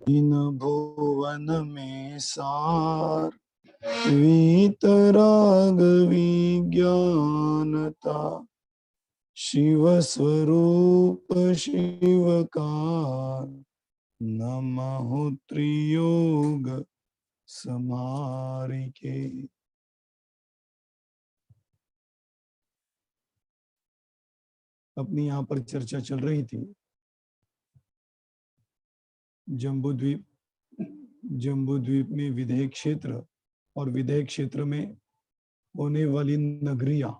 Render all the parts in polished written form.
इन भुवन में सार वीतराग विज्ञानता शिव स्वरूप शिवकार नमः त्रियोग समारिके। अपनी यहाँ पर चर्चा चल रही थी जम्बूद्वीप में विदेह क्षेत्र और विदेह क्षेत्र में होने वाली नगरियां।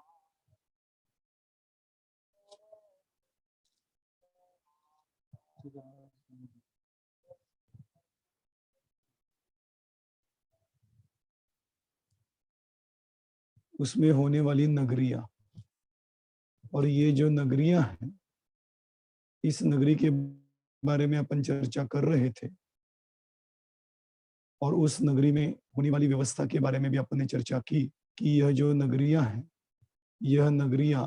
उसमें होने वाली नगरियां, और ये जो नगरियां हैं, इस नगरी के बारे में अपन चर्चा कर रहे थे, और उस नगरी में होने वाली व्यवस्था के बारे में भी अपन ने चर्चा की कि यह जो नगरियां हैं, यह नगरियां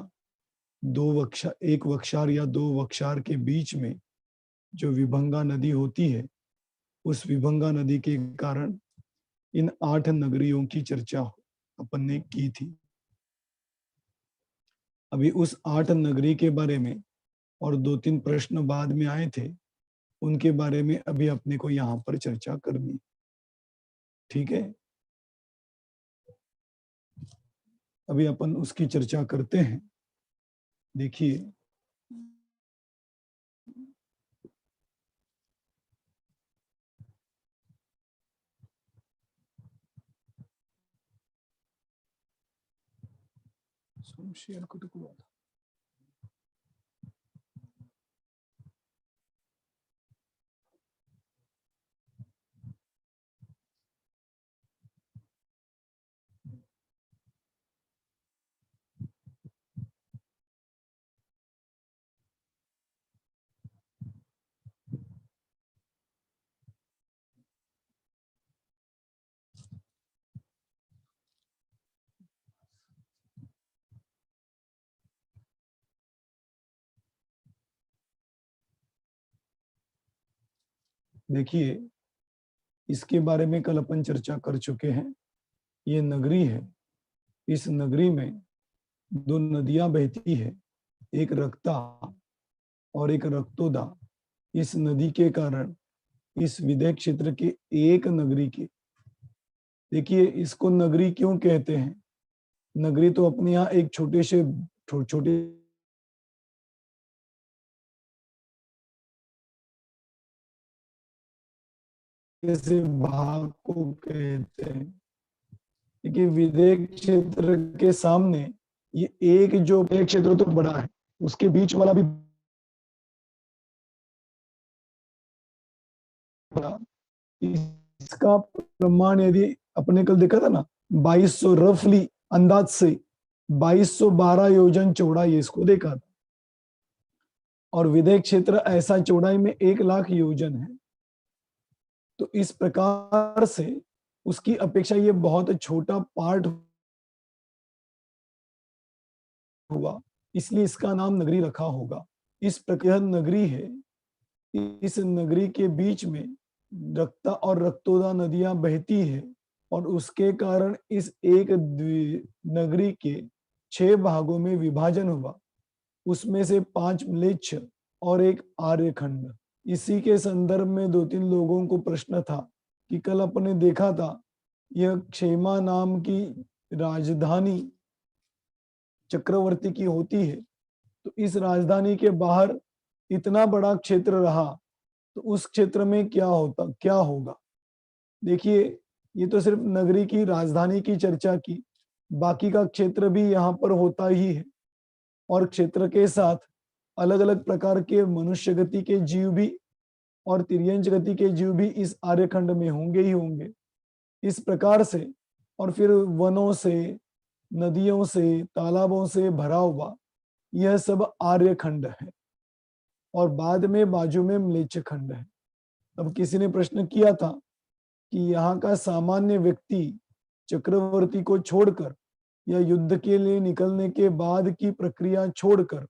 एक वक्षार या दो वक्षार के बीच में जो विभंगा नदी होती है, उस विभंगा नदी के कारण इन 8 नगरियों की चर्चा अपन ने की थी। अभी उस 8 नगरी के बारे में और 2-3 प्रश्न बाद में आए थे, उनके बारे में अभी अपने को यहाँ पर चर्चा करनी। ठीक है, अभी अपन उसकी चर्चा करते हैं। देखिए, शेयर को देखिए, इसके बारे में कल अपन चर्चा कर चुके हैं। ये नगरी है, इस नगरी में 2 नदियां बहती है, एक रक्ता और एक रक्तोदा। इस नदी के कारण इस विदेह क्षेत्र के एक नगरी के, देखिए इसको नगरी क्यों कहते हैं? नगरी तो अपने यहाँ एक छोटे से भाग को कहते हैं। देखिए, विदेह क्षेत्र के सामने ये एक जो विदेह क्षेत्र तो बड़ा है, उसके बीच वाला भी बड़ा। इसका प्रमाण यदि अपने कल देखा था ना, 2200 रफली अंदाज से 2212 योजन चौड़ाई, इसको देखा था। और विदेह क्षेत्र ऐसा चौड़ाई में 1 लाख योजन है। तो इस प्रकार से उसकी अपेक्षा ये बहुत छोटा पार्ट हुआ, इसलिए इसका नाम नगरी रखा होगा। इस प्रकार नगरी है, इस नगरी के बीच में रक्ता और रक्तोदा नदियां बहती है, और उसके कारण इस एक नगरी के 6 भागों में विभाजन हुआ। उसमें से 5 म्लेच्छ और एक आर्यखंड। इसी के संदर्भ में 2-3 लोगों को प्रश्न था कि कल अपने देखा था, यह क्षेमा नाम की राजधानी चक्रवर्ती की होती है, तो इस राजधानी के बाहर इतना बड़ा क्षेत्र रहा, तो उस क्षेत्र में क्या होगा? देखिए, ये तो सिर्फ नगरी की राजधानी की चर्चा की, बाकी का क्षेत्र भी यहाँ पर होता ही है। और क्षेत्र के साथ अलग अलग प्रकार के मनुष्य गति के जीव भी और तिर्यंच गति के जीव भी इस आर्यखंड में होंगे ही होंगे। इस प्रकार से, और फिर वनों से, नदियों से, तालाबों से भरा हुआ यह सब आर्यखंड है, और बाद में बाजू में म्लेच्छ खंड है। अब किसी ने प्रश्न किया था कि यहाँ का सामान्य व्यक्ति चक्रवर्ती को छोड़कर या युद्ध के लिए निकलने के बाद की प्रक्रिया छोड़कर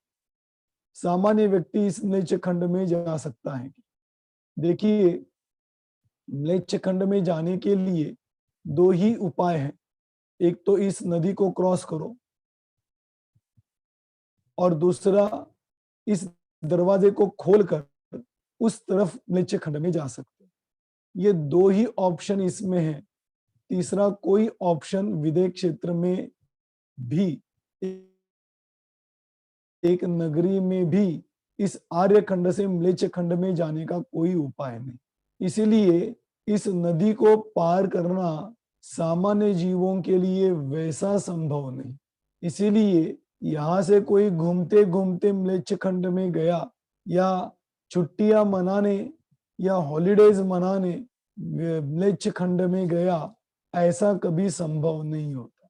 सामान्य व्यक्ति इस म्लेच्छ खंड में जा सकता है? देखिए, म्लेच्छ खंड में जाने के लिए दो ही उपाय हैं। एक तो इस नदी को क्रॉस करो और दूसरा इस दरवाजे को खोलकर उस तरफ म्लेच्छ खंड में जा सकते हो। ये दो ही ऑप्शन इसमें है। तीसरा कोई ऑप्शन विदेह क्षेत्र में भी, एक नगरी में भी इस आर्य खंड से म्लेच्छ खंड में जाने का कोई उपाय नहीं। इसीलिए इस नदी को पार करना सामान्य जीवों के लिए वैसा संभव नहीं। इसीलिए यहाँ से कोई घूमते घूमते म्लेच्छ खंड में गया या छुट्टियां मनाने या हॉलिडेज मनाने म्लेच्छ खंड में गया, ऐसा कभी संभव नहीं होता।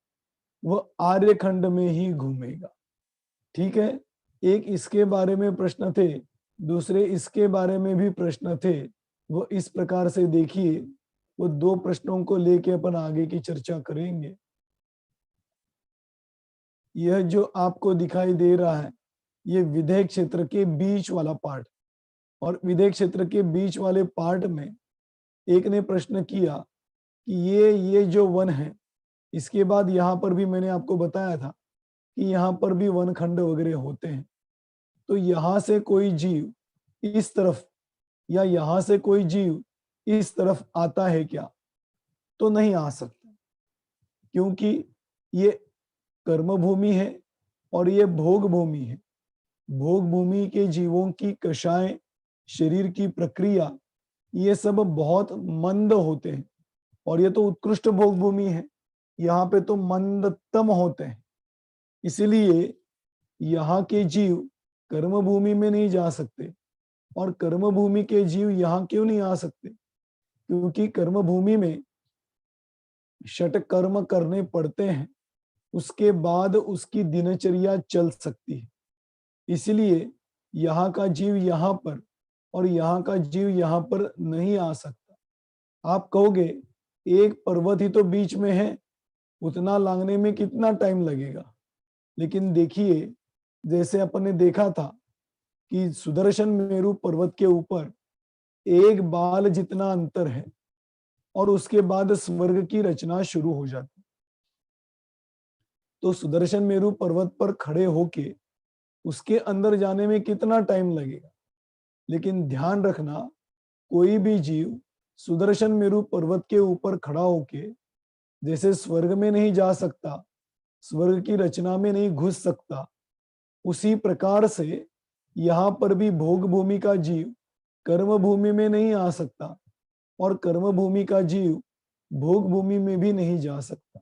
वह आर्य खंड में ही घूमेगा। ठीक है, एक इसके बारे में प्रश्न थे, दूसरे इसके बारे में भी प्रश्न थे। वो इस प्रकार से देखिए, वो दो प्रश्नों को लेके अपन आगे की चर्चा करेंगे। यह जो आपको दिखाई दे रहा है, ये विदेह क्षेत्र के बीच वाला पार्ट, और विदेह क्षेत्र के बीच वाले पार्ट में एक ने प्रश्न किया कि ये जो वन है, इसके बाद यहाँ पर भी मैंने आपको बताया था कि यहाँ पर भी वन खंड वगैरह होते हैं। तो यहाँ से कोई जीव इस तरफ या यहाँ से कोई जीव इस तरफ आता है क्या? तो नहीं आ सकता, क्योंकि ये कर्म भूमि है और ये भोग भूमि है। भोग भूमि के जीवों की कषाएं, शरीर की प्रक्रिया, ये सब बहुत मंद होते हैं, और ये तो उत्कृष्ट भोग भूमि है, यहाँ पे तो मंदतम होते हैं। इसीलिए यहाँ के जीव कर्म भूमि में नहीं जा सकते। और कर्म भूमि के जीव यहाँ क्यों नहीं आ सकते? क्योंकि कर्म भूमि में षट कर्म करने पड़ते हैं, उसके बाद उसकी दिनचर्या चल सकती है। इसलिए यहाँ का जीव यहाँ पर और यहाँ का जीव यहाँ पर नहीं आ सकता। आप कहोगे एक पर्वत ही तो बीच में है, उतना लांघने में कितना टाइम लगेगा? लेकिन देखिए, जैसे अपन ने देखा था कि सुदर्शन मेरु पर्वत के ऊपर एक बाल जितना अंतर है, और उसके बाद स्वर्ग की रचना शुरू हो जाती। तो सुदर्शन मेरु पर्वत पर खड़े होके उसके अंदर जाने में कितना टाइम लगेगा? लेकिन ध्यान रखना, कोई भी जीव सुदर्शन मेरु पर्वत के ऊपर खड़ा होके जैसे स्वर्ग में नहीं जा सकता, स्वर्ग की रचना में नहीं घुस सकता, उसी प्रकार से यहाँ पर भी भोग भूमि का जीव कर्म भूमि में नहीं आ सकता, और कर्म भूमि का जीव भोग भूमि में भी नहीं जा सकता।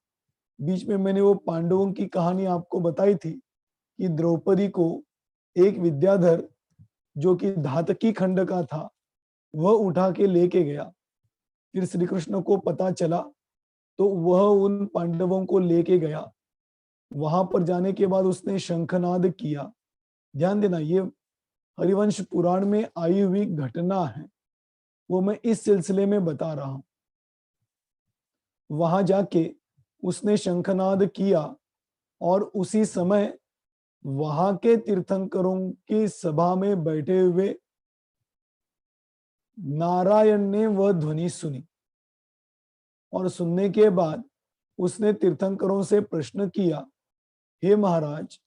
बीच में मैंने वो पांडवों की कहानी आपको बताई थी कि द्रौपदी को एक विद्याधर, जो कि धातकी खंड का था, वह उठा के लेके गया। फिर श्री कृष्ण को पता चला तो वह उन पांडवों को लेके गया। वहां पर जाने के बाद उसने शंखनाद किया। ध्यान देना, ये हरिवंश पुराण में आई हुई घटना है, वो मैं इस सिलसिले में बता रहा हूं। वहां जाके उसने शंखनाद किया, और उसी समय वहां के तीर्थंकरों की सभा में बैठे हुए नारायण ने वह ध्वनि सुनी, और सुनने के बाद उसने तीर्थंकरों से प्रश्न किया, हे महाराज,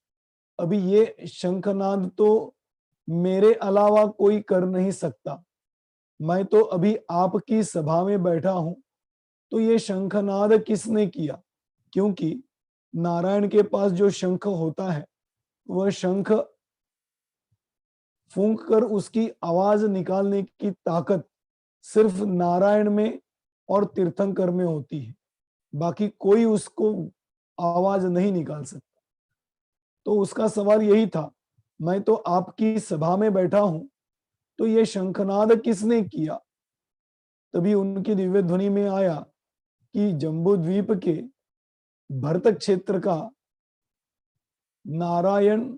अभी ये शंखनाद तो मेरे अलावा कोई कर नहीं सकता, मैं तो अभी आपकी सभा में बैठा हूं, तो ये शंखनाद किसने किया? क्योंकि नारायण के पास जो शंख होता है, वह शंख फूंक कर उसकी आवाज निकालने की ताकत सिर्फ नारायण में और तीर्थंकर में होती है, बाकी कोई उसको आवाज नहीं निकाल सकता। तो उसका सवाल यही था, मैं तो आपकी सभा में बैठा हूं, तो ये शंखनाद किसने किया? तभी उनकी दिव्य ध्वनि में आया कि जम्बू द्वीप के भरतक क्षेत्र का नारायण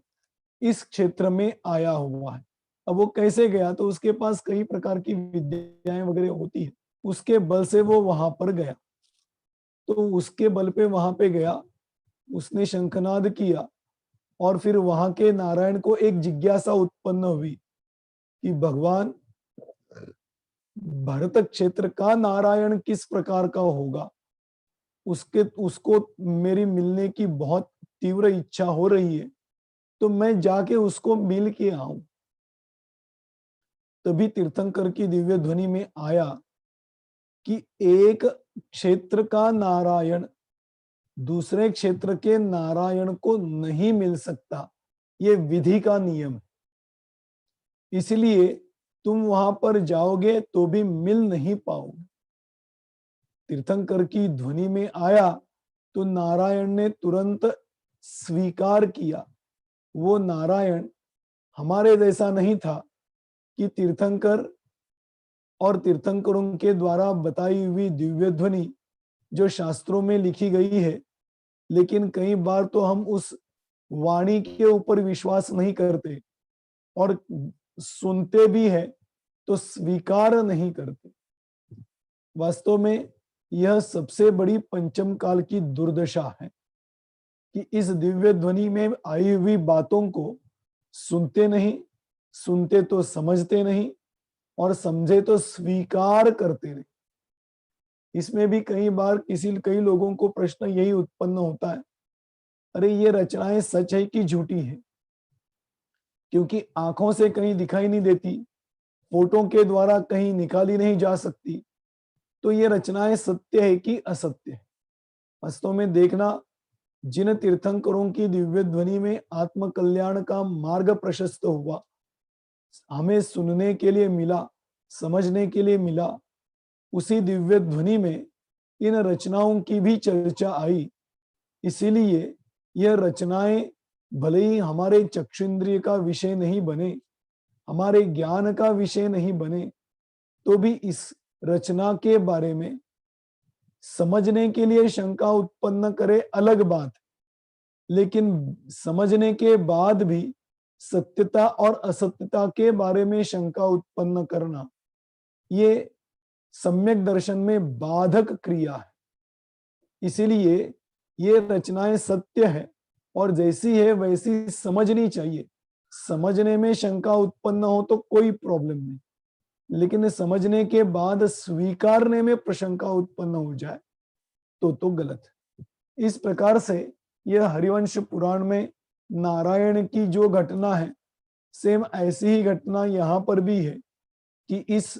इस क्षेत्र में आया हुआ है। अब वो कैसे गया? तो उसके पास कई प्रकार की विद्याएं वगैरह होती है, उसके बल से वो वहां पर गया। तो उसके बल पे वहां पे गया, उसने शंखनाद किया, और फिर वहां के नारायण को एक जिज्ञासा उत्पन्न हुई कि भगवान, भरत क्षेत्र का नारायण किस प्रकार का होगा, उसको मेरी मिलने की बहुत तीव्र इच्छा हो रही है, तो मैं जाके उसको मिल के आऊं। तभी तीर्थंकर की दिव्य ध्वनि में आया कि एक क्षेत्र का नारायण दूसरे क्षेत्र के नारायण को नहीं मिल सकता, ये विधि का नियम है। इसलिए तुम वहां पर जाओगे तो भी मिल नहीं पाओगे। तीर्थंकर की ध्वनि में आया तो नारायण ने तुरंत स्वीकार किया। वो नारायण हमारे जैसा नहीं था कि तीर्थंकर और तीर्थंकरों के द्वारा बताई हुई दिव्य ध्वनि जो शास्त्रों में लिखी गई है, लेकिन कई बार तो हम उस वाणी के ऊपर विश्वास नहीं करते और सुनते भी है तो स्वीकार नहीं करते। वास्तव में यह सबसे बड़ी पंचम काल की दुर्दशा है कि इस दिव्य ध्वनि में आई हुई बातों को सुनते नहीं, सुनते तो समझते नहीं और समझे तो स्वीकार करते नहीं। इसमें भी कई लोगों को प्रश्न यही उत्पन्न होता है, अरे ये रचनाएं सच है कि झूठी है, क्योंकि आंखों से कहीं दिखाई नहीं देती, फोटो के द्वारा कहीं निकाली नहीं जा सकती, तो ये रचनाएं सत्य है कि असत्य है। वास्तव में देखना, जिन तीर्थंकरों की दिव्य ध्वनि में आत्म कल्याण का मार्ग प्रशस्त हुआ, हमें सुनने के लिए मिला, समझने के लिए मिला, उसी दिव्य ध्वनि में इन रचनाओं की भी चर्चा आई। इसीलिए यह रचनाएं भले ही हमारे चक्षुन्द्रिय का विषय नहीं बने, हमारे ज्ञान का विषय नहीं बने, तो भी इस रचना के बारे में समझने के लिए शंका उत्पन्न करे अलग बात, लेकिन समझने के बाद भी सत्यता और असत्यता के बारे में शंका उत्पन्न करना, ये सम्यक दर्शन में बाधक क्रिया है। इसीलिए ये रचनाएं सत्य है और जैसी है वैसी समझनी चाहिए। समझने में शंका उत्पन्न हो तो कोई प्रॉब्लम नहीं, लेकिन समझने के बाद स्वीकारने में प्रशंका उत्पन्न हो जाए तो गलत है। इस प्रकार से यह हरिवंश पुराण में नारायण की जो घटना है, सेम ऐसी ही घटना यहाँ पर भी है कि इस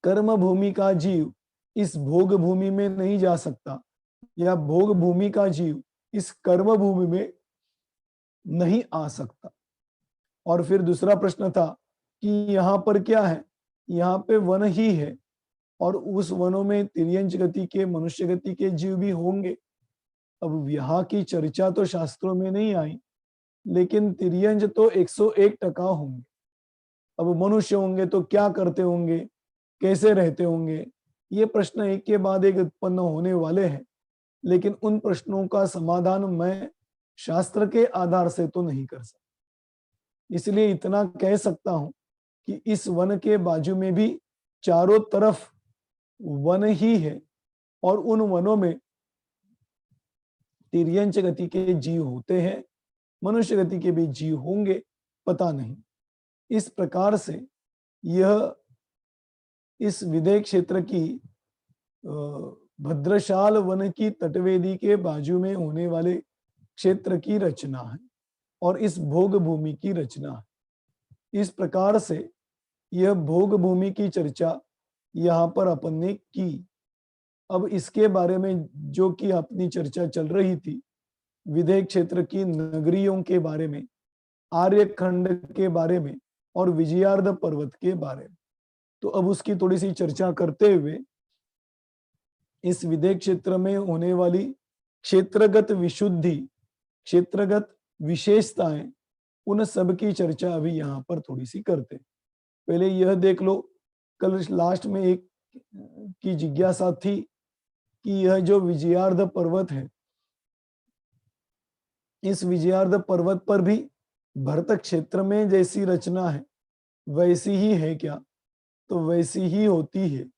कर्म भूमि का जीव इस भोग भूमि में नहीं जा सकता, या भोग भूमि का जीव इस कर्म भूमि में नहीं आ सकता। और फिर दूसरा प्रश्न था कि यहाँ पर क्या है, यहाँ पे वन ही है और उस वनों में तिर्यंच गति के, मनुष्य गति के जीव भी होंगे। अब यहाँ की चर्चा तो शास्त्रों में नहीं आई, लेकिन तिर्यंच तो 101% होंगे। अब मनुष्य होंगे तो क्या करते होंगे, कैसे रहते होंगे, ये प्रश्न एक के बाद एक उत्पन्न होने वाले हैं। लेकिन उन प्रश्नों का समाधान मैं शास्त्र के आधार से तो नहीं कर सकता। इसलिए इतना कह सकता हूं कि इस वन के बाजू में भी चारों तरफ वन ही है और उन वनों में तिर्यंच गति के जीव होते हैं, मनुष्य गति के भी जीव होंगे, पता नहीं। इस प्रकार से यह इस विदेह क्षेत्र की भद्रशाल वन की तटवेदी के बाजू में होने वाले क्षेत्र की रचना है और इस भोग भूमि की रचना है। इस प्रकार से यह भोग भूमि की चर्चा यहाँ पर अपन ने की। अब इसके बारे में जो कि अपनी चर्चा चल रही थी विदेह क्षेत्र की नगरियों के बारे में, आर्यखंड के बारे में और विजयार्ध पर्वत के बारे में, तो अब उसकी थोड़ी सी चर्चा करते हुए इस विदेह क्षेत्र में होने वाली क्षेत्रगत विशुद्धि, क्षेत्रगत विशेषताएं, उन सब की चर्चा अभी यहाँ पर थोड़ी सी करते। पहले यह देख लो, कल लास्ट में एक की जिज्ञासा थी कि यह जो विजयार्ध पर्वत है, इस विजयार्ध पर्वत पर भी भरत क्षेत्र में जैसी रचना है वैसी ही है क्या? तो वैसी ही होती है।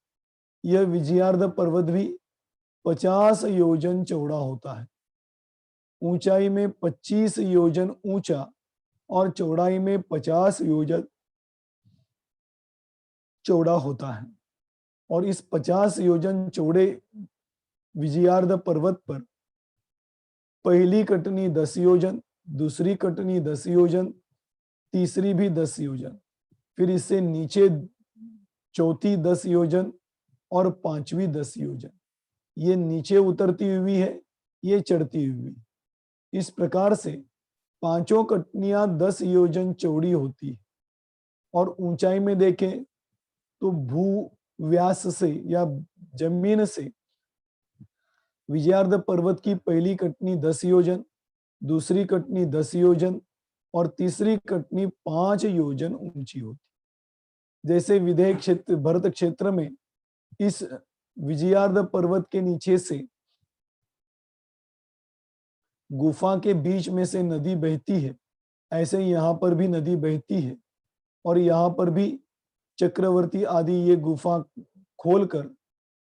यह विजयार्ध पर्वत भी 50 योजन चौड़ा होता है, ऊंचाई में 25 योजन ऊंचा और चौड़ाई में 50 योजन चौड़ा होता है और इस 50 योजन चौड़े विजयार्ध पर्वत पर पहली कटनी 10 योजन, दूसरी कटनी 10 योजन, तीसरी भी 10 योजन, फिर इससे नीचे चौथी 10 योजन और पांचवी 10 योजन। ये नीचे उतरती हुई है, ये चढ़ती हुई। इस प्रकार से पांचों कटनियां 10 योजन चौड़ी होती है और ऊंचाई में देखें तो भू व्यास से या जमीन से विजयार्ध पर्वत की पहली कटनी 10 योजन, दूसरी कटनी 10 योजन और तीसरी कटनी 5 योजन ऊंची होती। जैसे विदेह क्षेत्र भरत क्षेत्र में इस विजयार्ध पर्वत के नीचे से गुफा के बीच में से नदी बहती है, ऐसे यहाँ पर भी नदी बहती है और यहाँ पर भी चक्रवर्ती आदि ये गुफा खोलकर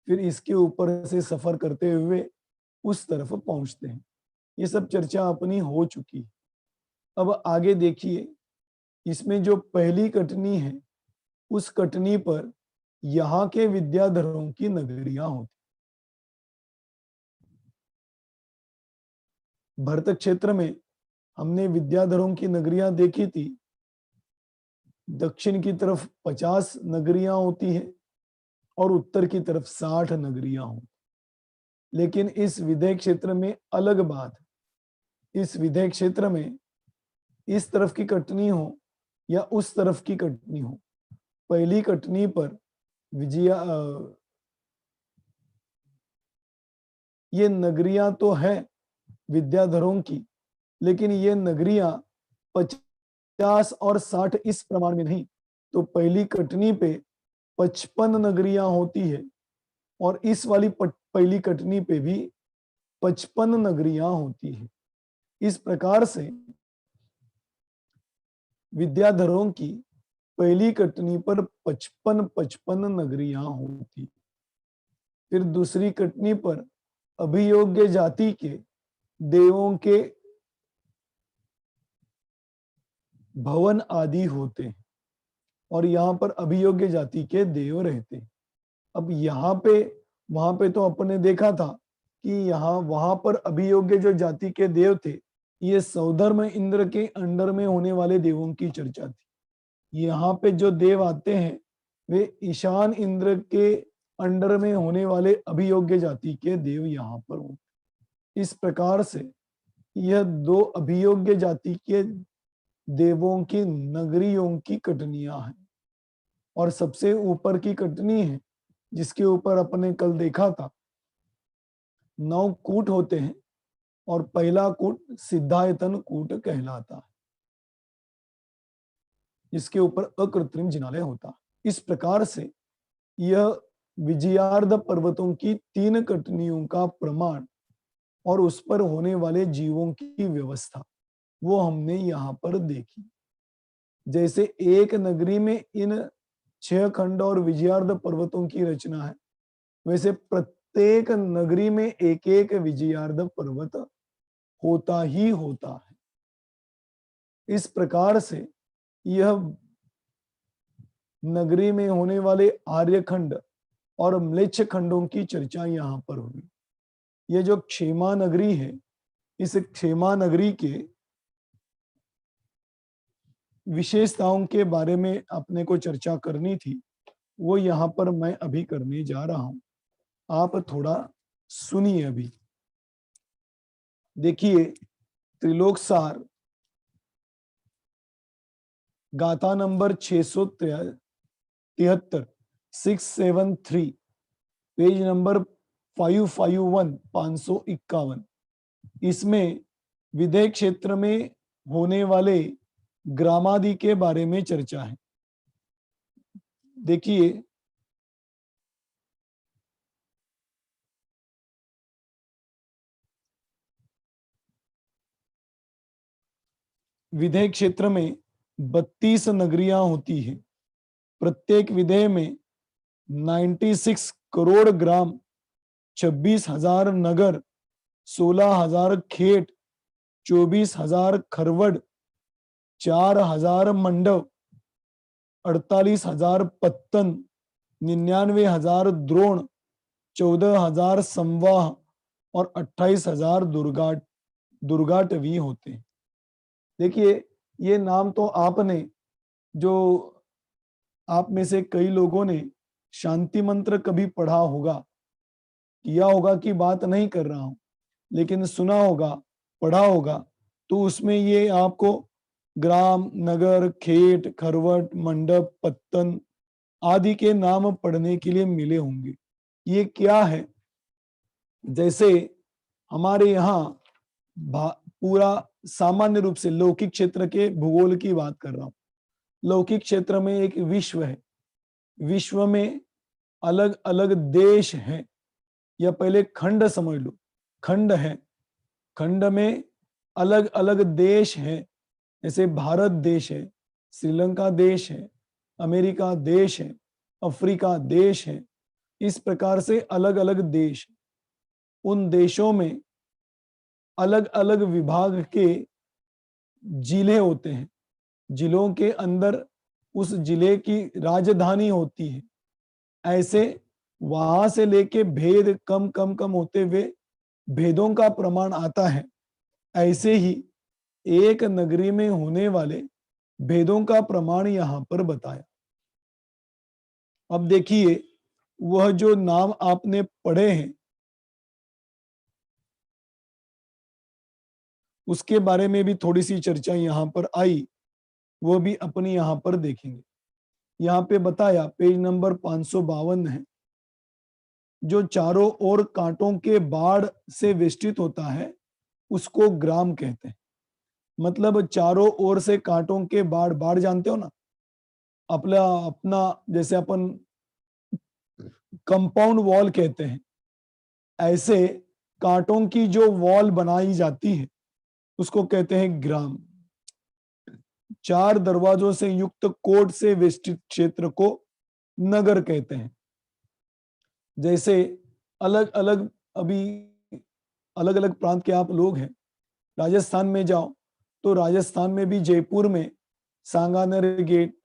फिर इसके ऊपर से सफर करते हुए उस तरफ पहुंचते हैं। ये सब चर्चा अपनी हो चुकी है। अब आगे देखिए, इसमें जो पहली कटनी है उस कटनी पर यहाँ के विद्याधरों की नगरियां होती। भरत क्षेत्र में हमने विद्याधरों की नगरियां देखी थी। दक्षिण की तरफ 50 नगरियां होती हैं और उत्तर की तरफ 60 नगरियां होती। लेकिन इस विदेह क्षेत्र में अलग बात है। इस विदेह क्षेत्र में इस तरफ की कटनी हो या उस तरफ की कटनी हो, पहली कटनी पर ये नगरियां तो है विद्याधरों की, लेकिन ये नगरियां 50 और 60 इस प्रमाण में नहीं। तो पहली कटनी पे 55 नगरियां होती है और इस वाली पहली कटनी पे भी 55 नगरियां होती है। इस प्रकार से विद्याधरों की पहली कटनी पर 55 नगरियां होती। फिर दूसरी कटनी पर अभियोग्य जाति के देवों के भवन आदि होते हैं और यहाँ पर अभियोग्य जाति के देव रहते हैं। अब यहाँ पे वहां पे तो अपने देखा था कि यहाँ वहां पर अभियोग्य जो जाति के देव थे, ये सौधर्म इंद्र के अंडर में होने वाले देवों की चर्चा थी। यहाँ पे जो देव आते हैं वे ईशान इंद्र के अंडर में होने वाले अभियोग्य जाति के देव यहाँ पर होते। इस प्रकार से यह दो अभियोग्य जाति के देवों की नगरियों की कटनियां हैं और सबसे ऊपर की कटनी है जिसके ऊपर अपने कल देखा था 9 कूट होते हैं और पहला कूट सिद्धायतन कूट कहलाता है, जिसके ऊपर अकृत्रिम जिनालय होता है। इस प्रकार से यह विजयार्ध पर्वतों की 3 कटनियों का प्रमाण और उस पर होने वाले जीवों की व्यवस्था वो हमने यहाँ पर देखी। जैसे एक नगरी में इन 6 खंड और विजयार्ध पर्वतों की रचना है, वैसे प्रत्येक नगरी में एक एक विजयार्ध पर्वत होता ही होता है। इस प्रकार से यह नगरी में होने वाले आर्यखंड और म्लेच्छ खंडों की चर्चा यहाँ पर हुई। यह जो क्षेमा नगरी है, इस क्षेमा नगरी के विशेषताओं के बारे में अपने को चर्चा करनी थी, वो यहाँ पर मैं अभी करने जा रहा हूं। आप थोड़ा सुनिए। अभी देखिए, त्रिलोकसार गाथा नंबर 673 673 पेज नंबर 551 551, इसमें विदेह क्षेत्र में होने वाले ग्रामादि के बारे में चर्चा है। देखिए, विदेह क्षेत्र में 32 नगरियां होती है। प्रत्येक विदेह में 96 करोड़ ग्राम, 26,000 नगर, 16,000 खेत, 24,000 खरवड, 4,000 मंडप, 48,000 पत्तन, 99,000 द्रोण, 14,000 संवाह और 28,000 दुर्गाटवी होते हैं। देखिए, ये नाम तो आपने, जो आप में से कई लोगों ने शांति मंत्र कभी पढ़ा होगा, किया होगा की बात नहीं कर रहा हूं, लेकिन सुना होगा, पढ़ा होगा, तो उसमें ये आपको ग्राम, नगर, खेत, खरवट, मंडप, पत्तन आदि के नाम पढ़ने के लिए मिले होंगे। ये क्या है? जैसे हमारे यहाँ पूरा सामान्य रूप से लौकिक क्षेत्र के भूगोल की बात कर रहा हूं। लौकिक क्षेत्र में एक विश्व है, विश्व में अलग अलग देश हैं, या पहले खंड समझ लो, खंड है, खंड में अलग अलग देश हैं। जैसे भारत देश है, श्रीलंका देश है, अमेरिका देश है, अफ्रीका देश है। इस प्रकार से अलग अलग देश, उन देशों में अलग अलग विभाग के जिले होते हैं। जिलों के अंदर उस जिले की राजधानी होती है। ऐसे वहां से लेके भेद कम कम कम होते हुए भेदों का प्रमाण आता है। ऐसे ही एक नगरी में होने वाले भेदों का प्रमाण यहां पर बताया। अब देखिए, वह जो नाम आपने पढ़े हैं, उसके बारे में भी थोड़ी सी चर्चा यहां पर आई, वो भी अपनी यहां पर देखेंगे। यहाँ पे बताया, पेज नंबर 552 है, जो चारों ओर कांटों के बाढ़ से वेष्टित होता है उसको ग्राम कहते हैं। मतलब चारों ओर से कांटों के बाढ़, बाढ़ जानते हो ना, अपना अपना जैसे अपन कंपाउंड वॉल कहते हैं, ऐसे कांटों की जो वॉल बनाई जाती है उसको कहते हैं ग्राम। चार दरवाजों से युक्त कोट से वेष्टित क्षेत्र को नगर कहते हैं। जैसे अलग अलग, अभी अलग अलग प्रांत के आप लोग हैं, राजस्थान में जाओ तो राजस्थान में भी जयपुर में सांगानेर गेट,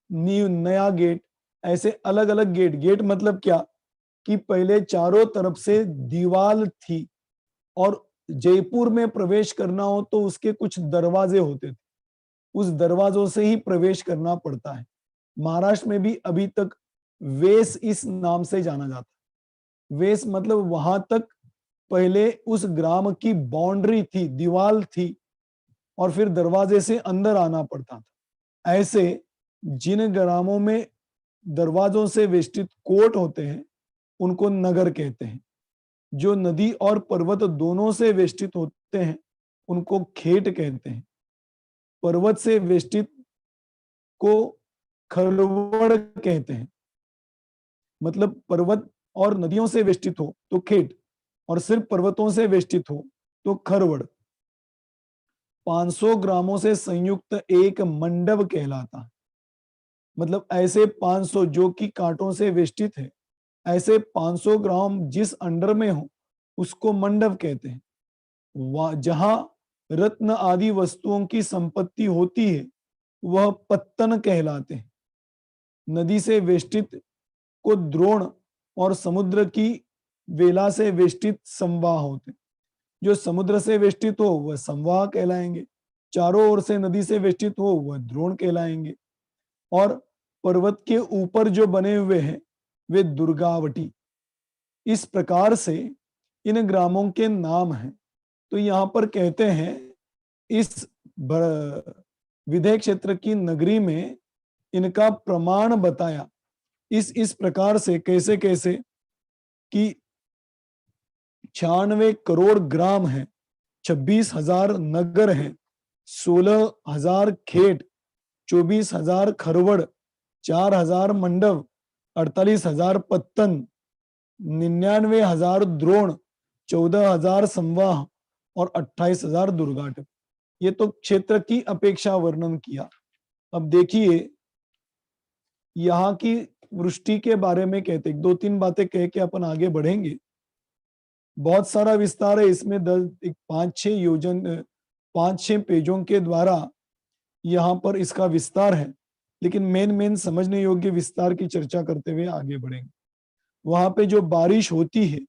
न्यू नया गेट, ऐसे अलग अलग गेट। गेट मतलब क्या कि पहले चारों तरफ से दीवार थी और जयपुर में प्रवेश करना हो तो उसके कुछ दरवाजे होते थे, उस दरवाजों से ही प्रवेश करना पड़ता है। महाराष्ट्र में भी अभी तक वेस इस नाम से जाना जाता है। वेस मतलब वहां तक पहले उस ग्राम की बाउंड्री थी, दीवार थी, और फिर दरवाजे से अंदर आना पड़ता था। ऐसे जिन ग्रामों में दरवाजों से वेष्टित कोट होते हैं उनको नगर कहते हैं। जो नदी और पर्वत दोनों से वेष्टित होते हैं उनको खेत कहते हैं। पर्वत से वेष्टित को खरवड़ कहते हैं। मतलब पर्वत और नदियों से वेष्टित हो तो खेत, और सिर्फ पर्वतों से वेष्टित हो तो खरवड़। 500 ग्रामों से संयुक्त एक मंडप कहलाता है। मतलब ऐसे 500 जो कि कांटों से वेष्टित है, ऐसे 500 ग्राम जिस अंडर में हो उसको मंडप कहते हैं। जहां रत्न आदि वस्तुओं की संपत्ति होती है वह पत्तन कहलाते हैं। नदी से वेष्टित को द्रोण और समुद्र की वेला से वेष्टित संवाह होते। जो समुद्र से वेष्टित हो वह संवाह कहलाएंगे, चारों ओर से नदी से वेष्टित हो वह द्रोण कहलाएंगे, और पर्वत के ऊपर जो बने हुए हैं वे दुर्गावटी। इस प्रकार से इन ग्रामों के नाम हैं। तो यहां पर कहते हैं इस विधेय क्षेत्र की नगरी में इनका प्रमाण बताया इस प्रकार से, कैसे कैसे कि 96 करोड़ ग्राम है, 26,000 नगर हैं, 16,000 खेत, 24,000 खरवड़, 4,000 मंडप, 48,000 पत्तन, 99,000 द्रोण, 14,000 संवाह और 28,000 दुर्गाट। ये तो क्षेत्र की अपेक्षा वर्णन किया। अब देखिए, यहाँ की वृष्टि के बारे में कहते, दो तीन बातें कह के अपन आगे बढ़ेंगे। बहुत सारा विस्तार है इसमें, 5-6 पेजों के द्वारा यहाँ पर इसका विस्तार है। लेकिन मेन समझने योग्य विस्तार की चर्चा करते हुए आगे बढ़ेंगे। वहां पे जो बारिश होती है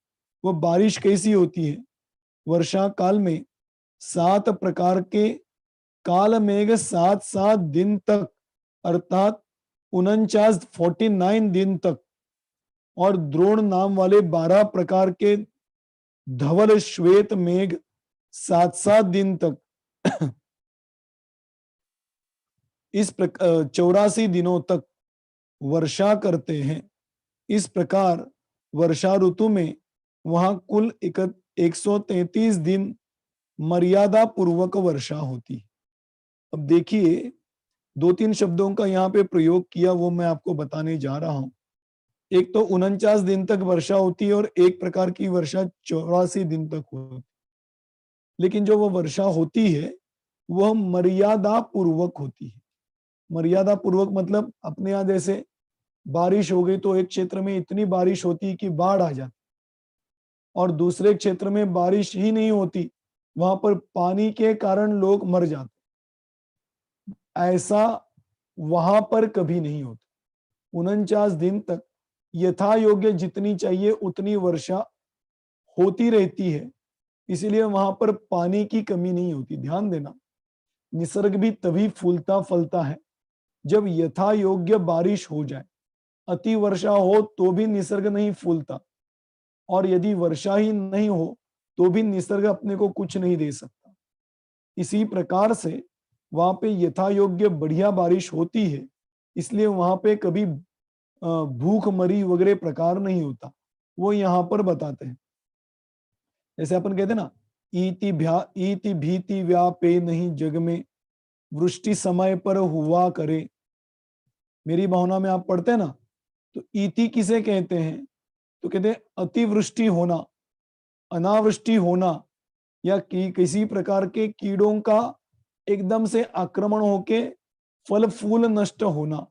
वो बारिश कैसी होती है? वर्षा काल में 7 प्रकार के काल मेघ 7 दिन तक, अर्थात 49 दिन तक, और द्रोण नाम वाले 12 प्रकार के धवल श्वेत मेघ 7 दिन तक इस 84 दिनों तक वर्षा करते हैं। इस प्रकार वर्षा ऋतु में वहां कुल 133 दिन मर्यादा पूर्वक वर्षा होती है। अब देखिए, 2-3 शब्दों का यहाँ पे प्रयोग किया, वो मैं आपको बताने जा रहा हूं। एक तो 49 दिन तक वर्षा होती है और एक प्रकार की वर्षा 84 दिन तक होती है। लेकिन जो वो वर्षा होती है वह मर्यादा पूर्वक होती है। मर्यादा पूर्वक मतलब अपने यहाँ जैसे बारिश हो गई तो एक क्षेत्र में इतनी बारिश होती है कि बाढ़ आ जाती, और दूसरे क्षेत्र में बारिश ही नहीं होती, वहां पर पानी के कारण लोग मर जाते। ऐसा वहां पर कभी नहीं होता। 49 दिन तक यथा योग्य जितनी चाहिए उतनी वर्षा होती रहती है, इसीलिए वहां पर पानी की कमी नहीं होती। ध्यान देना, निसर्ग भी तभी फूलता फलता है जब यथा योग्य बारिश हो जाए। अति वर्षा हो तो भी निसर्ग नहीं फूलता, और यदि वर्षा ही नहीं हो तो भी निसर्ग अपने को कुछ नहीं दे सकता। इसी प्रकार से वहां पे यथा योग्य बढ़िया बारिश होती है, इसलिए वहां पे कभी भूख मरी वगैरह प्रकार नहीं होता। वो यहाँ पर बताते हैं। जैसे अपन कहते हैं ना, ईति भीति व्यापे नहीं जग में, वृष्टि समय पर हुआ करे। मेरी भावना में आप पढ़ते हैं ना, तो ईति किसे कहते हैं? तो कहते हैं अतिवृष्टि होना, अनावृष्टि होना, या किसी प्रकार के कीड़ों का एकदम से आक्रमण होके फल फूल नष्ट होना,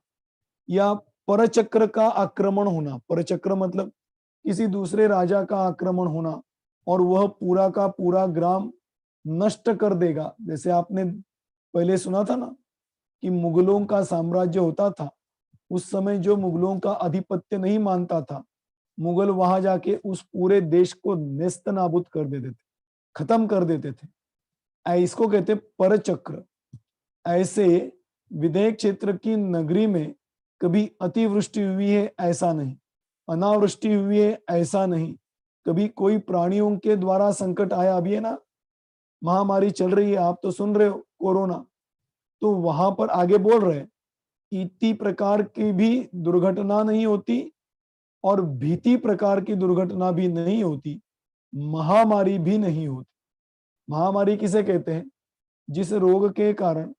या परचक्र का आक्रमण होना। परचक्र मतलब किसी दूसरे राजा का आक्रमण होना और वह पूरा का पूरा ग्राम नष्ट कर देगा। जैसे आपने पहले सुना था ना कि मुगलों का साम्राज्य होता था, उस समय जो मुगलों का आधिपत्य नहीं मानता था, मुगल वहां जाके उस पूरे देश को नेस्त नाबूद कर देते थे, खत्म कर देते थे। इसको कहते परचक्र। ऐसे विदेह क्षेत्र की नगरी में कभी अतिवृष्टि हुई है ऐसा नहीं, अनावृष्टि हुई है ऐसा नहीं, कभी कोई प्राणियों के द्वारा संकट आया। अभी है ना, महामारी चल रही है, आप तो सुन रहे हो, कोरोना। तो वहां पर आगे बोल रहे हैं इति प्रकार की भी दुर्घटना नहीं होती और भीति प्रकार की दुर्घटना भी नहीं होती, महामारी भी नहीं होती। महामारी किसे कहते हैं? जिस रोग के कारण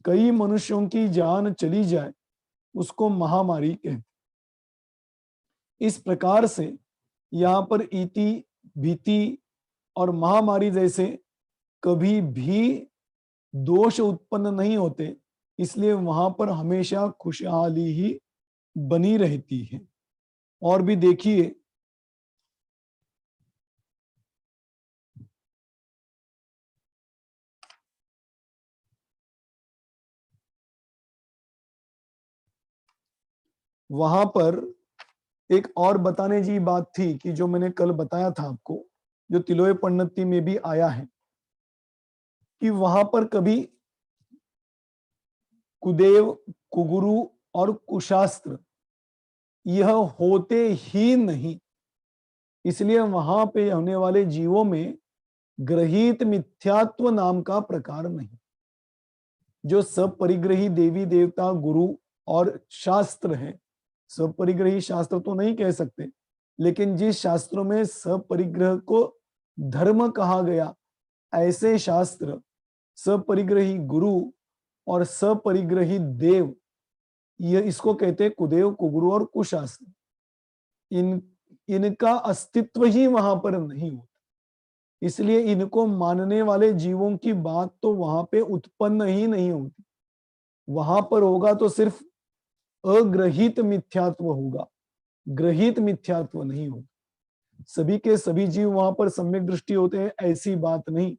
कई मनुष्यों की जान चली जाए उसको महामारी कहते हैं। इस प्रकार से यहाँ पर इति, भीति और महामारी जैसे कभी भी दोष उत्पन्न नहीं होते, इसलिए वहां पर हमेशा खुशहाली ही बनी रहती है। और भी देखिए, वहां पर एक और बताने की बात थी कि जो मैंने कल बताया था आपको, जो तिलोय पन्नति में भी आया है कि वहां पर कभी कुदेव, कुगुरु और कुशास्त्र यह होते ही नहीं, इसलिए वहां पे होने वाले जीवों में ग्रहित मिथ्यात्व नाम का प्रकार नहीं। जो सब परिग्रही देवी देवता गुरु और शास्त्र है, सब परिग्रही शास्त्र तो नहीं कह सकते, लेकिन जिस शास्त्रों में सब परिग्रह को धर्म कहा गया, ऐसे शास्त्र सपरिग्रही गुरु और सपरिग्रही देव, यह इसको कहते हैं कुदेव, कुगुरु और कुशास्त्र। इनका अस्तित्व ही वहां पर नहीं होता, इसलिए इनको मानने वाले जीवों की बात तो वहां पे उत्पन्न ही नहीं होती। वहां पर होगा तो सिर्फ अग्रहित मिथ्यात्व होगा, ग्रहित मिथ्यात्व नहीं होगा। सभी के सभी जीव वहां पर सम्यक दृष्टि होते हैं ऐसी बात नहीं।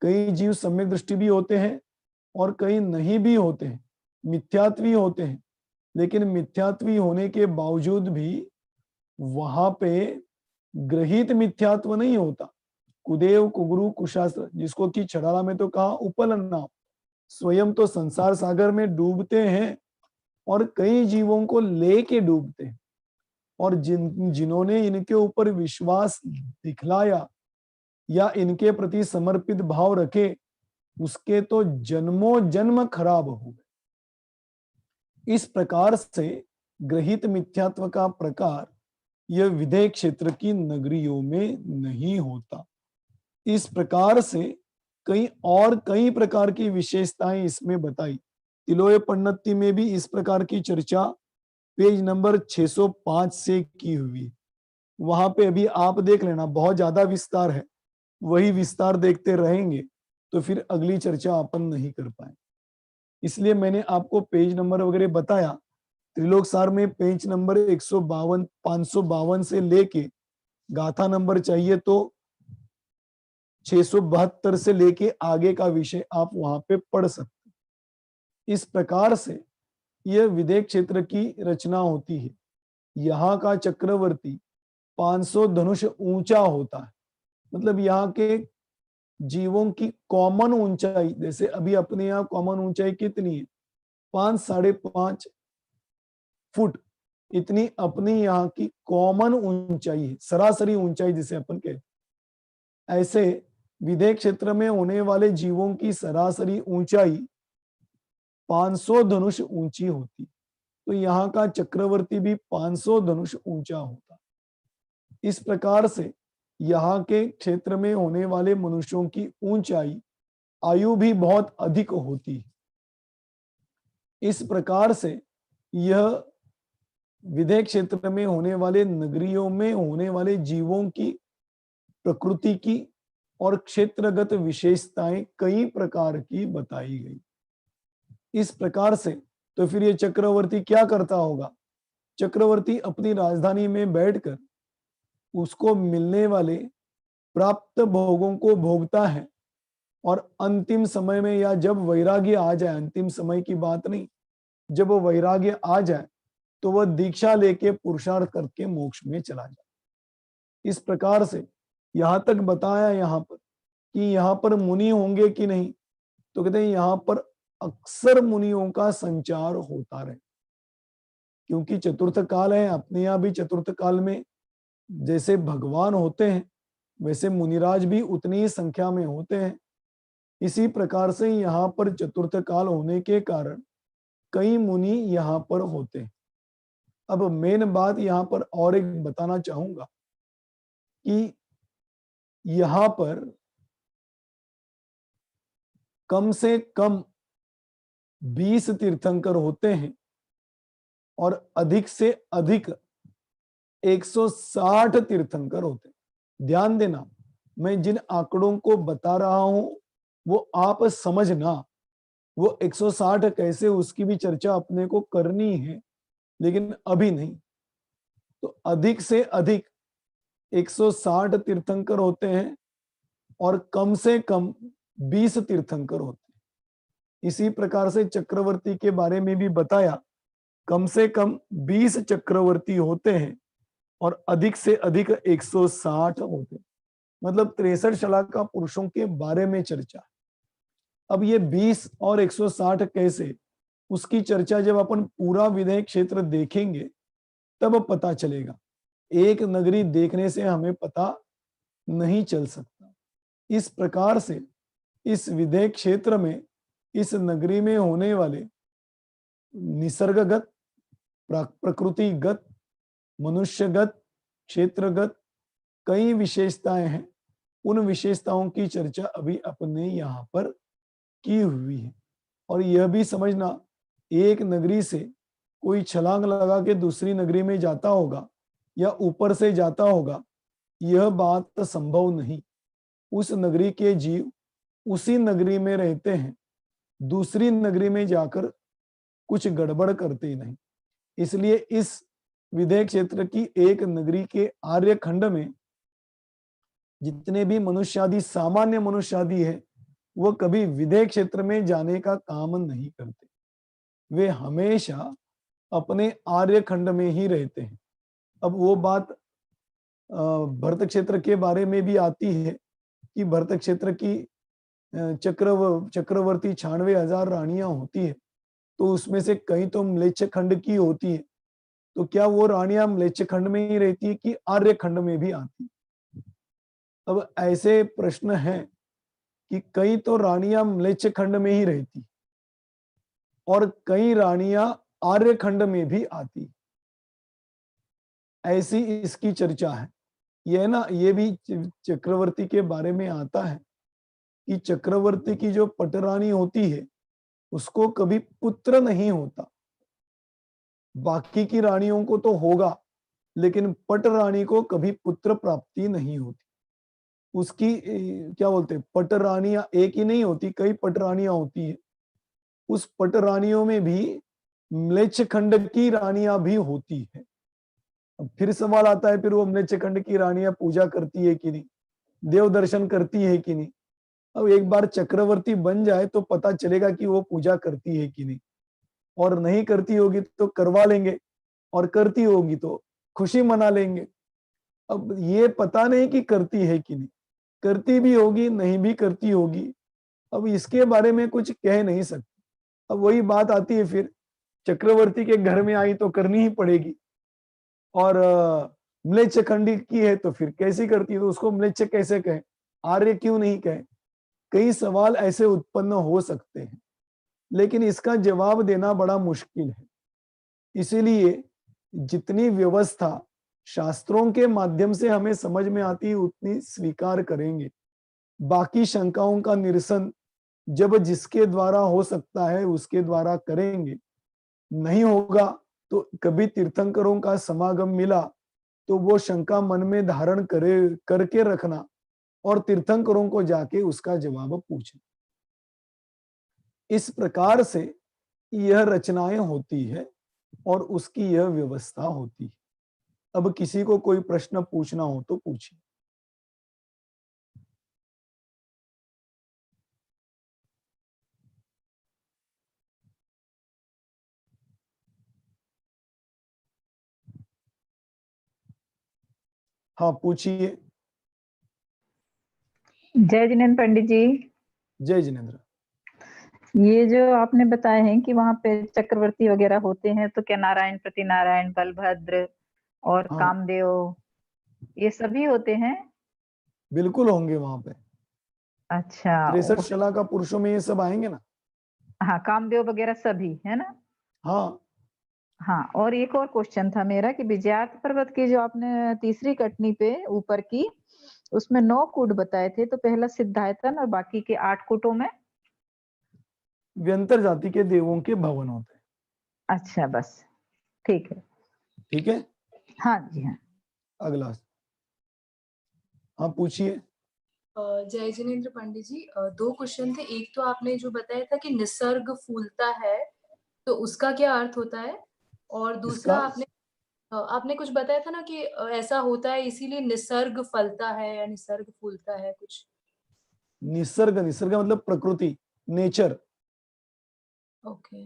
कई जीव सम्यक दृष्टि भी होते हैं और कई नहीं भी होते हैं, मिथ्यात्वी होते हैं, लेकिन मिथ्यात्वी होने के बावजूद भी वहां पे ग्रहित मिथ्यात्व नहीं होता। कुदेव कुगुरु कुशास्त्र, जिसको कि छड़ाला में तो कहा उपलन नाम, स्वयं तो संसार सागर में डूबते हैं और कई जीवों को लेके डूबते हैं। और जिन्होंने इनके ऊपर विश्वास दिखलाया या इनके प्रति समर्पित भाव रखे, उसके तो जन्मों जन्म खराब हो गए। इस प्रकार से ग्रहित मिथ्यात्व का प्रकार यह विदेह क्षेत्र की नगरियों में नहीं होता। इस प्रकार से कई प्रकार की विशेषताएं इसमें बताई। तिलोय पन्नति में भी इस प्रकार की चर्चा पेज नंबर 605 से की हुई। वहां पे अभी आप देख लेना, बहुत ज्यादा विस्तार है, वही विस्तार देखते रहेंगे तो फिर अगली चर्चा अपन नहीं कर पाए। इसलिए मैंने आपको पेज नंबर वगैरह बताया। त्रिलोक सार में पेज नंबर 152 552 से लेके गाथा नंबर चाहिए तो 672 से लेके आगे का विषय आप वहां पे पढ़ सकते। इस प्रकार से यह विदेह क्षेत्र की रचना होती है। यहाँ का चक्रवर्ती 500 धनुष ऊंचा होता है। मतलब यहाँ के जीवों की कॉमन ऊंचाई, जैसे अभी अपने यहाँ कॉमन ऊंचाई कितनी है, 5 5.5 फुट, इतनी अपनी यहाँ की कॉमन ऊंचाई है, सरासरी ऊंचाई जिसे अपन कहते। ऐसे विदेह क्षेत्र में होने वाले जीवों की सरासरी ऊंचाई 500 धनुष ऊंची होती। तो यहाँ का चक्रवर्ती भी 500 धनुष ऊंचा होता। इस प्रकार से यहाँ के क्षेत्र में होने वाले मनुष्यों की ऊंचाई, आयु भी बहुत अधिक होती है। इस प्रकार से यह विदेह क्षेत्र में होने वाले नगरियों में होने वाले जीवों की प्रकृति की और क्षेत्रगत विशेषताएं कई प्रकार की बताई गई। इस प्रकार से तो फिर ये चक्रवर्ती क्या करता होगा? चक्रवर्ती अपनी राजधानी में बैठकर उसको मिलने वाले प्राप्त भोगों को भोगता है और अंतिम समय में, या जब वैराग्य आ जाए, अंतिम समय की बात नहीं, जब वो वैराग्य आ जाए तो वह दीक्षा लेके पुरुषार्थ करके मोक्ष में चला जाए। इस प्रकार से यहां तक बताया यहाँ पर कि यहाँ पर मुनि होंगे कि नहीं, तो कहते हैं यहाँ पर अक्सर मुनियों का संचार होता रहे, क्योंकि चतुर्थ काल है। अपने यहाँ भी चतुर्थ काल में जैसे भगवान होते हैं वैसे मुनिराज भी उतनी ही संख्या में होते हैं। इसी प्रकार से यहाँ पर चतुर्थ काल होने के कारण कई मुनि यहाँ पर होते हैं। अब मेन बात यहाँ पर और एक बताना चाहूंगा कि यहाँ पर कम से कम 20 तीर्थंकर होते हैं और अधिक से अधिक 160 तीर्थंकर होते हैं। ध्यान देना, मैं जिन आंकड़ों को बता रहा हूं वो आप समझना। वो 160 कैसे, उसकी भी चर्चा अपने को करनी है, लेकिन अभी नहीं। तो अधिक से अधिक 160 तीर्थंकर होते हैं और कम से कम 20 तीर्थंकर होते हैं। इसी प्रकार से चक्रवर्ती के बारे में भी बताया, कम से कम 20 चक्रवर्ती होते हैं और अधिक से अधिक 160 होते हैं। मतलब 63 शलाका पुरुषों के बारे में चर्चा। अब ये 20 और 160 कैसे, उसकी चर्चा जब अपन पूरा विदेह क्षेत्र देखेंगे तब पता चलेगा। एक नगरी देखने से हमें पता नहीं चल सकता। इस प्रकार से इस विदेह क्षेत्र में, इस नगरी में होने वाले निसर्गगत, प्रकृतिगत, मनुष्यगत, क्षेत्रगत कई विशेषताएं हैं। उन विशेषताओं की चर्चा अभी अपने यहाँ पर की हुई है। और यह भी समझना, एक नगरी से कोई छलांग लगा के दूसरी नगरी में जाता होगा या ऊपर से जाता होगा, यह बात संभव नहीं। उस नगरी के जीव उसी नगरी में रहते हैं, दूसरी नगरी में जाकर कुछ गड़बड़ करते नहीं। इसलिए इस विदेह क्षेत्र की एक नगरी के आर्य खंड में जितने भी मनुष्यादि, सामान्य मनुष्यादि है, वह कभी विदेह क्षेत्र में जाने का काम नहीं करते। वे हमेशा अपने आर्य खंड में ही रहते हैं। अब वो बात भरत क्षेत्र के बारे में भी आती है कि भरत क्षेत्र की चक्रवर्ती 96,000 रानियां होती है, तो उसमें से कई तो म्लेच्छ खंड की होती है। तो क्या वो रानियां म्लेच्छ खंड में ही रहती है कि आर्य खंड में भी आती? अब ऐसे प्रश्न हैं कि कई तो रानियां म्लेच्छ खंड में ही रहती और कई रानियां आर्य खंड में भी आती। ऐसी इसकी चर्चा है। यह ना, ये भी चक्रवर्ती के बारे में आता है कि चक्रवर्ती की जो पटरानी होती है उसको कभी पुत्र नहीं होता। बाकी की रानियों को तो होगा, लेकिन पट रानी को कभी पुत्र प्राप्ति नहीं होती। उसकी क्या बोलते हैं, पट रानियां एक ही नहीं होती, कई पट रानियां होती है। उस पट रानियों में भी म्लेच्छ खंड की रानियां भी होती है। अब फिर सवाल आता है, फिर वो म्लेच्छ खंड की रानियां पूजा करती है कि नहीं, देव दर्शन करती है कि नहीं? अब एक बार चक्रवर्ती बन जाए तो पता चलेगा कि वो पूजा करती है कि नहीं, और नहीं करती होगी तो करवा लेंगे, और करती होगी तो खुशी मना लेंगे। अब ये पता नहीं कि करती है कि नहीं, करती भी होगी नहीं भी करती होगी, अब इसके बारे में कुछ कह नहीं सकते। अब वही बात आती है, फिर चक्रवर्ती के घर में आई तो करनी ही पड़ेगी, और म्लेच्छ खंडी की है तो फिर कैसी करती है, तो उसको म्लेच्छ कैसे कहें, आर्य क्यों नहीं कहें? कई सवाल ऐसे उत्पन्न हो सकते हैं, लेकिन इसका जवाब देना बड़ा मुश्किल है। इसीलिए जितनी व्यवस्था शास्त्रों के माध्यम से हमें समझ में आती है उतनी स्वीकार करेंगे। बाकी शंकाओं का निरसन जब जिसके द्वारा हो सकता है उसके द्वारा करेंगे। नहीं होगा तो कभी तीर्थंकरों का समागम मिला तो वो शंका मन में धारण करके रखना और तीर्थंकरों को जाके उसका जवाब पूछना। इस प्रकार से यह रचनाएं होती है और उसकी यह व्यवस्था होती है। अब किसी को कोई प्रश्न पूछना हो तो पूछिए। हाँ पूछिए। जय जिनेन्द्र पंडित जी। जय जिनेन्द्र। ये जो आपने बताए हैं कि वहां पे चक्रवर्ती वगैरह होते हैं, तो क्या नारायण, प्रतिनारायण, बलभद्र और हाँ कामदेव ये सभी होते हैं? बिल्कुल होंगे वहां पे। अच्छा। 63 शला का पुरुषों में ये सब आएंगे ना। हाँ, कामदेव वगैरह सभी है ना? हाँ हाँ, और एक और क्वेश्चन था मेरा कि विजयार्थ पर्वत की जो आपने तीसरी कटनी पे ऊपर की, उसमें 9 कूट बताए थे, तो पहला सिद्धायतन और बाकी के 8 कूटों में व्यंतर जाति के देवों के भवन होते हैं। अच्छा, बस ठीक है। ठीक है। हाँ जी हाँ। अगला। हाँ पूछिए। जय जिनेन्द्र पंडित जी, 2 क्वेश्चन थे। एक तो आपने जो बताया था कि निसर्ग फूलता है, तो उसका क्या अर्थ होता है? और दूसरा इसका आपने कुछ बताया था ना कि ऐसा होता है इसीलिए निसर्ग फलता है या निसर्ग फूलता है कुछ। निसर्ग, निसर्ग मतलब प्रकृति, नेचर। ओके।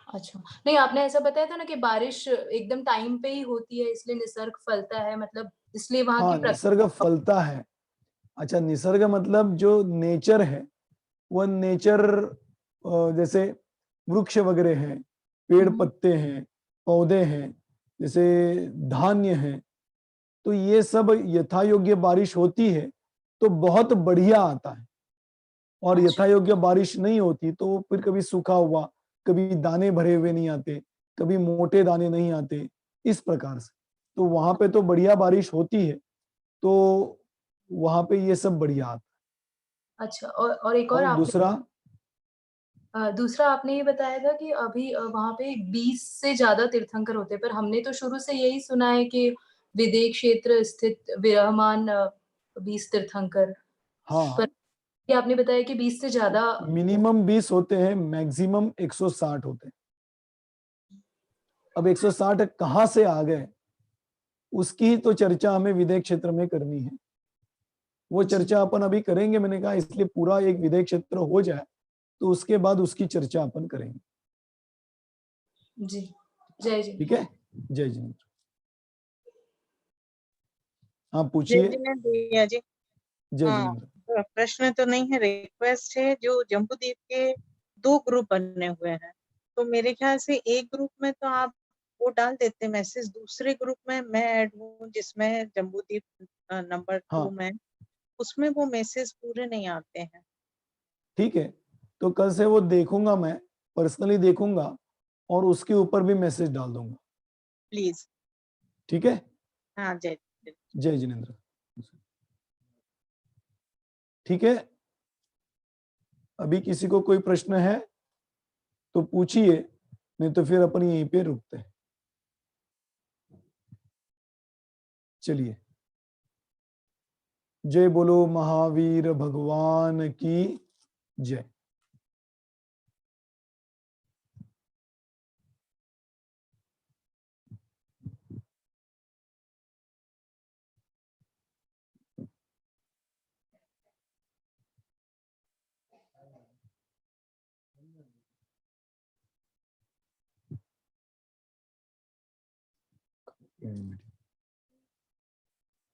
अच्छा, नहीं आपने ऐसा बताया था ना कि बारिश एकदम टाइम पे ही होती है इसलिए निसर्ग फलता है, मतलब इसलिए वहां की हाँ निसर्ग फलता है। अच्छा, निसर्ग मतलब जो नेचर है, वह नेचर जैसे वृक्ष वगैरह हैं, पेड़ पत्ते हैं, पौधे हैं, जैसे धान्य है, तो ये सब यथा योग्य बारिश होती है तो बहुत बढ़िया आता है, और अच्छा। यथा योग्य बारिश नहीं होती तो फिर कभी सूखा हुआ, कभी दाने भरे हुए नहीं आते, कभी मोटे दाने नहीं आते, इस प्रकार से। तो वहां पे तो बढ़िया बारिश होती है, तो वहां पे ये सब बढ़िया आता अच्छा, और एक है। और और आपने दूसरा दूसरा आपने ये बताया था कि अभी वहां पे 20 से ज्यादा तीर्थंकर होते हैं, पर हमने तो शुरू से यही सुना है कि विदेह क्षेत्र स्थित विराजमान 20 तीर्थंकर, पर हाँ ये आपने बताया कि 20 से ज्यादा। मिनिमम 20 होते हैं, मैक्सिमम 160 होते हैं। अब 160 कहां से आ गए उसकी तो चर्चा हमें विदेह क्षेत्र में करनी है। वो जी। चर्चा अपन अभी करेंगे, मैंने कहा इसलिए पूरा एक विदेह क्षेत्र हो जाए तो उसके बाद उसकी चर्चा अपन करेंगे। जी, जय जी। ठीक है, जय जिनेंद्र। हाँ जय पूछिए, जिनेंद्र भैया जी। जय हाँ, जिनेंद्र। प्रश्न तो नहीं है, रिक्वेस्ट है। जो जम्बूद्वीप के 2 ग्रुप बने हुए हैं, तो मेरे ख्याल से एक ग्रुप में तो आप वो डाल देते मैसेज, दूसरे ग्रुप में मैं ऐड हूँ जिसमें जम्बूद्वीप नंबर 2 हाँ में, उसमें वो मैसेज पूरे नहीं आते हैं। ठीक है, तो कल से वो देखूंगा, मैं पर्सनली देखूंगा और उसके ऊपर भी मैसेज डाल दूंगा। प्लीज। ठीक है, हाँ, जय जय। जय जिनेंद्र। ठीक है, अभी किसी को कोई प्रश्न है तो पूछिए, नहीं तो फिर अपन यहीं पे रुकते हैं। चलिए, जय बोलो महावीर भगवान की जय।